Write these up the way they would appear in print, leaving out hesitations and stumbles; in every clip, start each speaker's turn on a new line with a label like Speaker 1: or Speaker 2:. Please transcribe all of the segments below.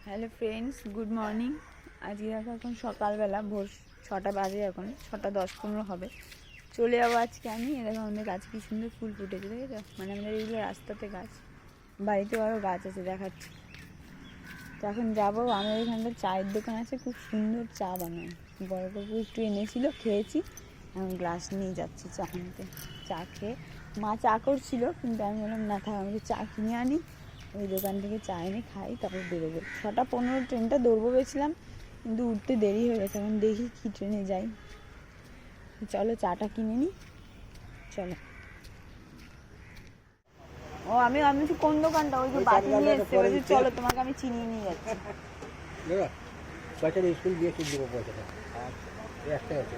Speaker 1: Hello friends, good morning. আজকে দেখো এখন সকালবেলা ভোর 6টা বাজে, এখন 6টা 10-15 হবে। চলে যাবো আজকে আমি। দেখো আমাদের গাছ কি সুন্দর ফুল ফুটেছে, দেখেছো? মানে আমাদের এইগুলো রাস্তাতে গাছ, বাড়িতেও আরও গাছ আছে, দেখাচ্ছি। তো এখন যাবো। আমাদের এখানটা চায়ের দোকান আছে, খুব সুন্দর চা বানায়। বড় কাকু একটু এনেছিল, খেয়েছি। এখন গ্লাস নিয়ে যাচ্ছি চা আনতে। চা খেয়ে মা চা করছিল, কিন্তু আমি বললাম না থাক, আমি চা কিনে আনি, ওই দোকান থেকে চা এনে খাই, তারপর বেরোবো। 6:15 ট্রেনটা ধরবো গেছিলাম, কিন্তু উঠতে দেরি হয়ে গেছে। এখন দেখি কী ট্রেনে যাই। চলো চাটা কিনে নিই, চলো। ও আমি কোন দোকানটা? ওই যে বাটি নিয়ে এসছে, ওই যে চলো তোমাকে আমি চিনিয়ে নিয়ে যাচ্ছি।
Speaker 2: পয়সাটা স্কুল দিয়ে ঠিক দেবো, পয়সাটা একটাই আছে।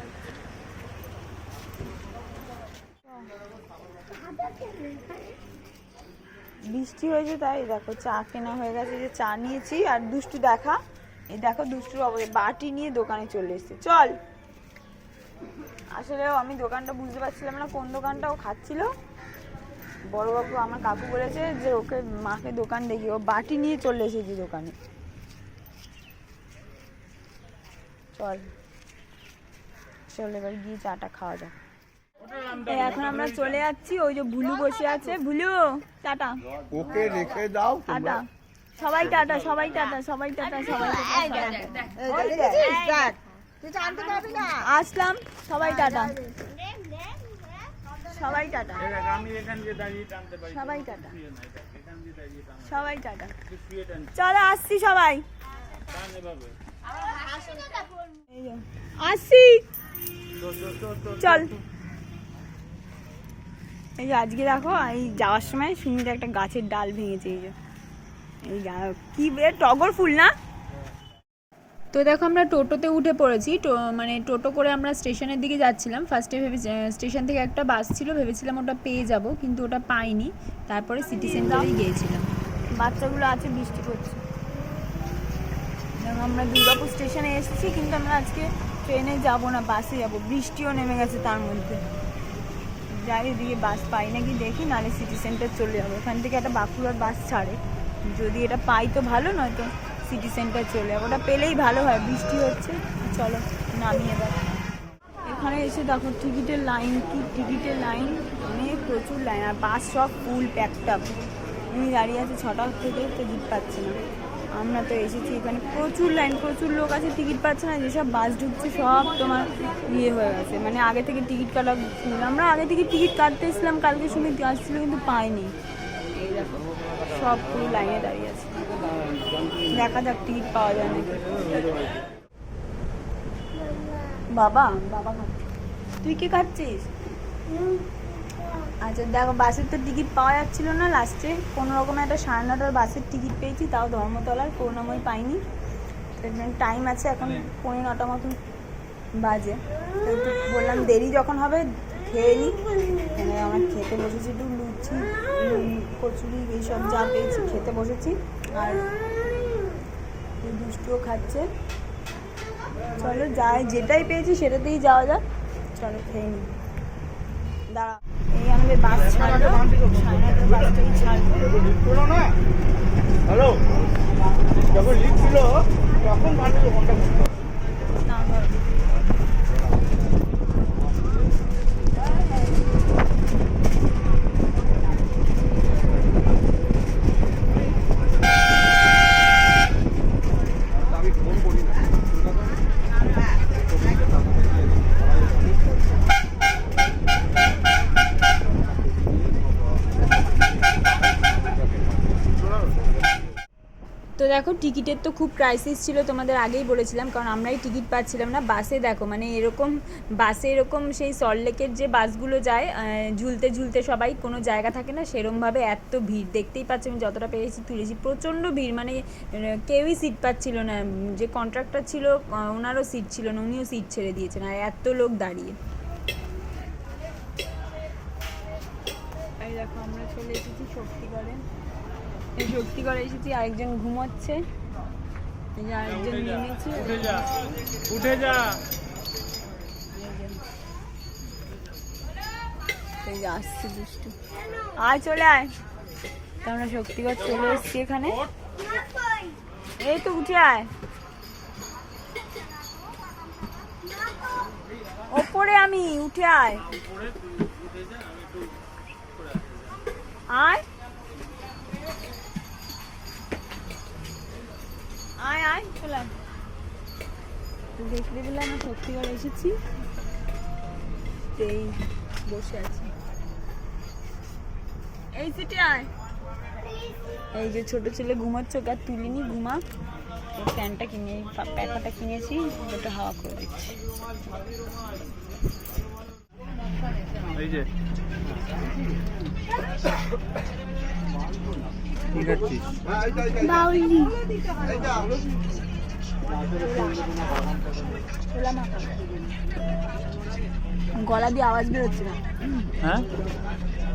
Speaker 1: বৃষ্টি হয়েছে তাই দেখো চা কেনা হয়ে গেছে। যে চা নিয়েছি, আর দুষ্টু দেখা, এই দেখো দুষ্টুর অবস্থা, বাটি নিয়ে দোকানে চলে এসছে। চল। আসলে আমি দোকানটা বুঝতে পারছিলাম না কোন দোকানটা। ও খাচ্ছিল, বড়বাবু আমার কাকু বলেছে যে ওকে মাকে দোকান দেখি, ও বাটি নিয়ে চলে এসেছে দোকানে। চল চল এবার গিয়ে চাটা খাওয়া যাক। এখন আমরা চলে যাচ্ছি। ওই যে ভুলু বসে আছে। ভুলু টাটা,
Speaker 2: ওকে রেখে দাও।
Speaker 1: টাটা সবাই, টাটা সবাই, টাটা সবাই, টাটা সবাই, আসলাম সবাই, টাটা সবাই, টাটা সবাই, টাটা সবাই, টাটা। চলো আসছি সবাই, আসছি, চল। এই যে আজকে দেখো, এই যাওয়ার সময় সুন্দর একটা গাছের ডাল ভেঙেছে। এই যে এই কি টগর ফুল না? তো দেখো আমরা টোটোতে উঠে পড়েছি। মানে টোটো করে আমরা স্টেশনের দিকে যাচ্ছিলাম। ফার্স্টে স্টেশন থেকে একটা বাস ছিল, ভেবেছিলাম ওটা পেয়ে যাব, কিন্তু ওটা পাইনি। তারপরে সিটি সেন্টারেই গিয়েছিলাম। বাচ্চাগুলো আছে, বৃষ্টি পড়ছে। আমরা দুর্গাপুর স্টেশনে এসেছি, কিন্তু আমরা আজকে ট্রেনে যাব না, বাসে যাব। বৃষ্টিও নেমে গেছে তার মধ্যে। যাই এদিকে বাস পাই নাকি দেখি, নাহলে সিটি সেন্টার চলে যাবো। এখান থেকে একটা বাঁকুড়ার বাস ছাড়ে, যদি এটা পাই তো ভালো, নয়তো সিটি সেন্টার চলে যাবো। ওটা পেলেই ভালো হয়। বৃষ্টি হচ্ছে, চলো নামি এবার। এখানে এসে দেখো টিকিটের লাইন, কি টিকিটের লাইন, অনেক প্রচুর লাইন। আর বাস সব ফুল প্যাকড আপ। উনি দাঁড়িয়ে আছে 6টা থেকে, টিকিট পাচ্ছে না। আমরা তো এসেছি, এখানে প্রচুর লাইন, প্রচুর লোক আছে, টিকিট পাচ্ছে না। যেসব বাস ঢুকছে সব তোমার ইয়ে হয়ে গেছে, মানে আগে থেকে টিকিট কাটা ফুল। আমরা আগে থেকে টিকিট কাটতে এসেছিলাম, কালকে সুমিত আসছিল, কিন্তু পাইনি। এই দেখো সব পুরো লাইনে দাঁড়িয়ে আছে। দেখা যাক টিকিট পাওয়া যায় নাকি। বাবা বাবা খাচ্ছে, তুই কি খাচ্ছিস? আচ্ছা দেখো, বাসের তো টিকিট পাওয়া যাচ্ছিল না। লাস্টে কোনো রকম একটা 9:30 বাসের টিকিট পেয়েছি, তাও ধর্মতলার, করুণাময়ী পাইনি। টাইম আছে, এখন 9:15 মতন বাজে। তো একটু বললাম দেরি যখন হবে খেয়ে নিই। মানে আমরা খেতে বসেছি, একটু লুচি কচুরি এইসব যা পেয়েছি খেতে বসেছি। আর দুষ্টুও খাচ্ছে। চলো যাই, যেটাই পেয়েছি সেটাতেই যাওয়া যাক। চলো খেয়ে নিই, দাঁড়া। এই আমাদের বাস ছাড়লো, 9:30 বাসটাই ছাড়লো।
Speaker 2: হ্যালো, যখন লিখছিল তখন ভালো ঘন্টা
Speaker 1: না ধরো।
Speaker 2: আমি ফোন করি না।
Speaker 1: তো দেখো টিকিটের তো খুব ক্রাইসিস ছিল, তোমাদের আগেই বলেছিলাম, কারণ আমরাই টিকিট পাচ্ছিলাম না। বাসে দেখো, মানে এরকম বাসে এরকম সেই সল্টলেকের যে বাসগুলো যায় ঝুলতে ঝুলতে, সবাই কোনো জায়গা থাকে না, সেরমভাবে এত ভিড়। দেখতেই পাচ্ছি, আমি যতটা পেরেছি তুলেছি, প্রচণ্ড ভিড়। মানে কেউই সিট পাচ্ছিল না। যে কন্ট্রাক্টর ছিল ওনারও সিট ছিল না, উনিও সিট ছেড়ে দিয়েছেন, আর এত লোক দাঁড়িয়ে। এই দেখো আমরা চলে এসেছি শক্তিগড়ে। এই শক্তিগড়ে এসেছি, আরেকজন ঘুমোচ্ছে, এই যে আরেকজন নেমেছে।
Speaker 2: উঠে যা।
Speaker 1: এই যে আসছে দুষ্টু, আয় চলে আয়। তো আমরা শক্তিগড় চলে এসেছি এখানে। এই তো উঠে আয়, ওপরে আমি, উঠে আয় আয় আয় আয় চলে আয়। দেখতে পেলে আমরা সত্যিকার এসেছি, এই বসে আছি। এই সিটে আয়। এই যে ছোট ছেলে ঘুমাচ্ছে, ওকে আর তুলিনি, ঘুমা। ফ্যানটা কিনে, প্যাকাটা কিনেছি, ওটা হাওয়া করে দিচ্ছি।
Speaker 2: এই যে কি খাচ্ছিস?
Speaker 1: বাউলি গলা দিয়ে আওয়াজ বেরোচ্ছে না।
Speaker 2: হ্যাঁ,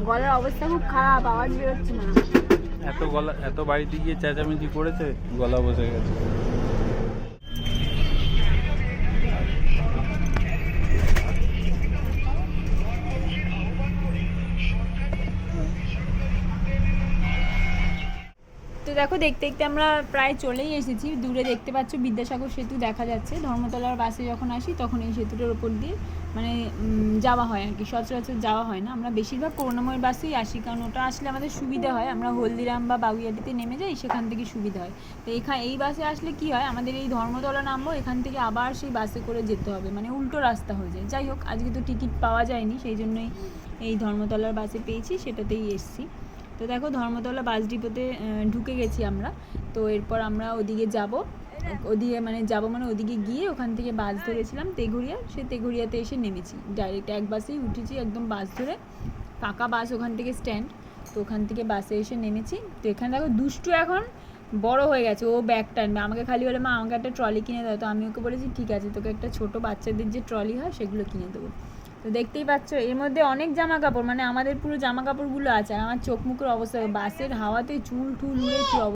Speaker 1: গলার অবস্থা খুব খারাপ, আওয়াজ বেরোচ্ছে না।
Speaker 2: এত বাড়িতে গিয়ে চেঁচামেচি করেছে, গলা বসে গেছে।
Speaker 1: তো দেখো, দেখতে দেখতে আমরা প্রায় চলেই এসেছি। দূরে দেখতে পাচ্ছ বিদ্যাসাগর সেতু দেখা যাচ্ছে। ধর্মতলার বাসে যখন আসি তখন এই সেতুটার ওপর দিয়ে মানে যাওয়া হয় আর কি, সচরাচর যাওয়া হয় না। আমরা বেশিরভাগ করুণাময়ের বাসেই আসি, কারণ ওটা আসলে আমাদের সুবিধা হয়। আমরা হলদিরাম বা বাগুইয়াটিতে নেমে যাই, সেখান থেকে সুবিধা হয়। তো এই বাসে আসলে কি হয়, আমাদের এই ধর্মতলা নামবো, এখান থেকে আবার সেই বাসে করে যেতে হবে, মানে উল্টো রাস্তা হয়ে যায়। যাই হোক, আজকে তো টিকিট পাওয়া যায়নি, সেই জন্যই এই ধর্মতলার বাসে পেয়েছি, সেটাতেই এসছি। তো দেখো, ধর্মতলা বাস ডিপোতে ঢুকে গেছি আমরা। তো এরপর আমরা ওদিকে যাব, ওদিকে গিয়ে ওখান থেকে বাস ধরেছিলাম তেঘুরিয়া, সে তেঘুরিয়াতে এসে নেমেছি। ডাইরেক্ট এক বাসেই উঠেছি, একদম বাস ধরে, ফাঁকা বাস ওখান থেকে স্ট্যান্ড। তো ওখান থেকে বাসে এসে নেমেছি। তো এখানে দেখো, দুষ্টু এখন বড় হয়ে গেছে, ও ব্যাগ টানবে। আমাকে খালি বলে, মা আমাকে একটা ট্রলি কিনে দাও। তো আমি ওকে বলেছি ঠিক আছে, তোকে একটা ছোট বাচ্চাদের যে ট্রলি হয় সেগুলো কিনে দেবো। তো দেখতেই পাচ্ছ, এর মধ্যে অনেক জামা কাপড়, মানে আমাদের পুরো জামা কাপড়গুলো আছে। আর আমার চোখ মুখের অবস্থা, বাসের হাওয়াতে চুল টুল উড়ে কি অবস্থা।